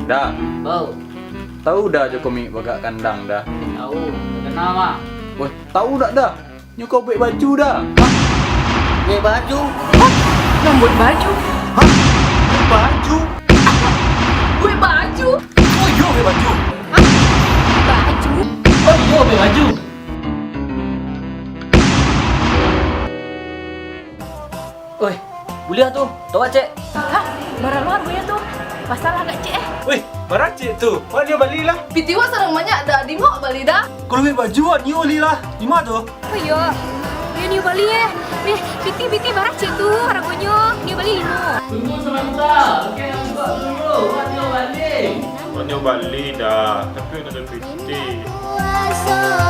Dah, Bau. tahu dah je komik bagak kandang dah. Tahu. Kenal mak. Weh, tahu tak dah? Nyu kau beg baju dah. Beli baju. Rambut baju. Baju? Gue baju. Oh, yo beg baju. Baju. Oh iya beli baju. Oi, boleh tu. Tahu cek. Hah? Barang luar gue tu. Masalah gak cik Weh, barang cik tu. Wah, dia balik lah. Pitiwa sarang banyak dah. Di mau balik dah. Kalau beli baju, ni oli lah. Di mana tu? Oh iya. Dia ni balik Piti barang cik tu. Harganya. Ni balik 5. Tunggu sebentar. Okey, nak buka dulu. Mana balik? Banyak balik dah. Tapi nak ada piti. Puasa